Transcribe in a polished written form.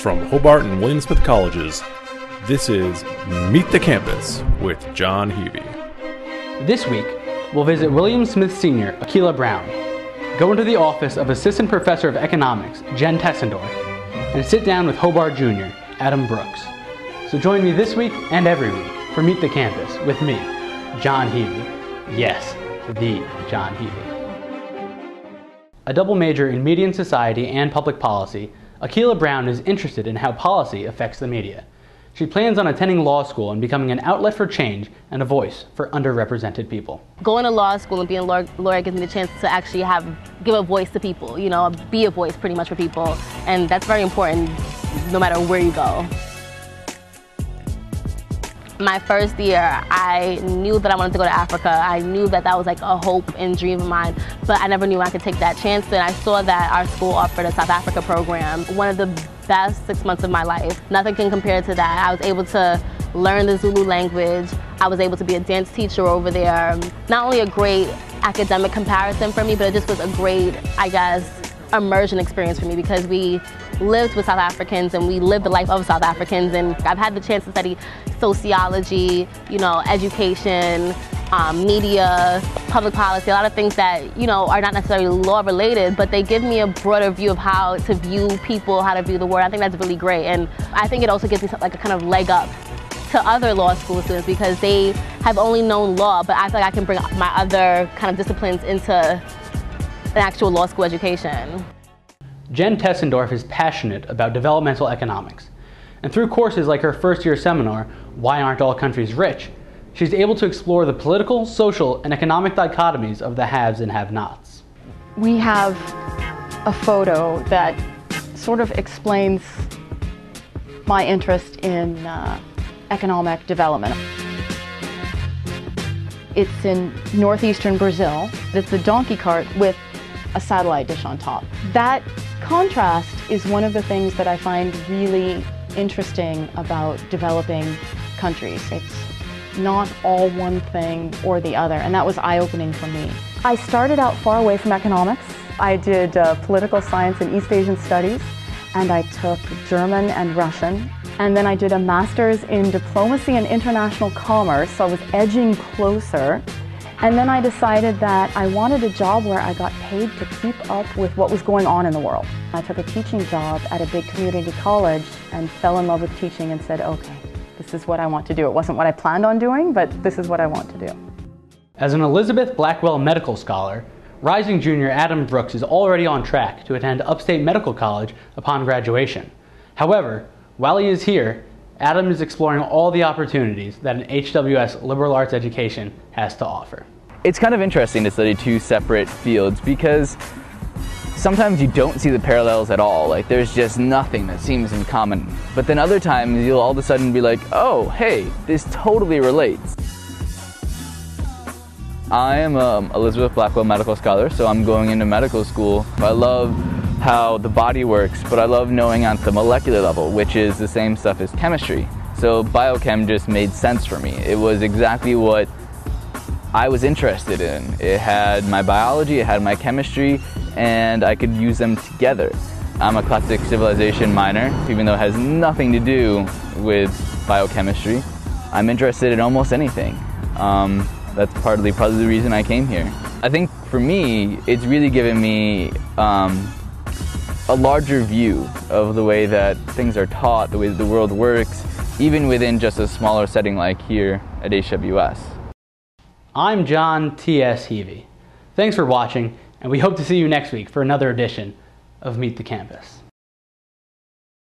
From Hobart and William Smith Colleges, this is Meet the Campus with John Heavey. This week, we'll visit William Smith Sr., Akila Brown, go into the office of Assistant Professor of Economics, Jen Tessendorf, and sit down with Hobart Jr., Adam Brooks. So join me this week and every week for Meet the Campus with me, John Heavey. Yes, the John Heavey. A double major in media and society and public policy, Akila Brown is interested in how policy affects the media. She plans on attending law school and becoming an outlet for change and a voice for underrepresented people. Going to law school and being a lawyer gives me the chance to actually give a voice to people, be a voice pretty much for people. And that's very important no matter where you go. My first year, I knew that I wanted to go to Africa. I knew that that was like a hope and dream of mine, but I never knew I could take that chance. And I saw that our school offered a South Africa program, one of the best 6 months of my life. Nothing can compare to that. I was able to learn the Zulu language. I was able to be a dance teacher over there. Not only a great academic comparison for me, but it just was a great, immersion experience for me because we lived with South Africans and we lived the life of South Africans, and I've had the chance to study sociology, education, media, public policy, a lot of things that, are not necessarily law related, but they give me a broader view of how to view people, how to view the world. I think that's really great, and I think it also gives me like a kind of leg up to other law school students because they have only known law, but I feel like I can bring my other kind of disciplines into an actual law school education. Jen Tessendorf is passionate about developmental economics, and through courses like her first-year seminar, Why Aren't All Countries Rich?, she's able to explore the political, social, and economic dichotomies of the haves and have-nots. We have a photo that sort of explains my interest in economic development. It's in northeastern Brazil. It's a donkey cart with a satellite dish on top. That contrast is one of the things that I find really interesting about developing countries. It's not all one thing or the other, and that was eye-opening for me. I started out far away from economics. I did political science and East Asian studies, and I took German and Russian. And then I did a master's in diplomacy and international commerce, so I was edging closer. And then I decided that I wanted a job where I got paid to keep up with what was going on in the world. I took a teaching job at a big community college and fell in love with teaching and said, okay, this is what I want to do. It wasn't what I planned on doing, but this is what I want to do. As an Elizabeth Blackwell Medical Scholar, rising junior Adam Brooks is already on track to attend Upstate Medical College upon graduation. However, while he is here, Adam is exploring all the opportunities that an HWS liberal arts education has to offer. It's kind of interesting to study two separate fields because sometimes you don't see the parallels at all. Like there's just nothing that seems in common. But then other times you'll all of a sudden be like, oh, hey, this totally relates. I am Elizabeth Blackwell Medical Scholar, so I'm going into medical school. I love how the body works, but I love knowing on the molecular level, which is the same stuff as chemistry. So biochem just made sense for me. It was exactly what I was interested in. It had my biology, it had my chemistry, and I could use them together. I'm a classic civilization minor, even though it has nothing to do with biochemistry. I'm interested in almost anything. That's probably the reason I came here. I think for me, it's really given me a larger view of the way that things are taught, the way that the world works, even within just a smaller setting like here at HWS. I'm John T.S. Heavey. Thanks for watching, and we hope to see you next week for another edition of Meet the Campus.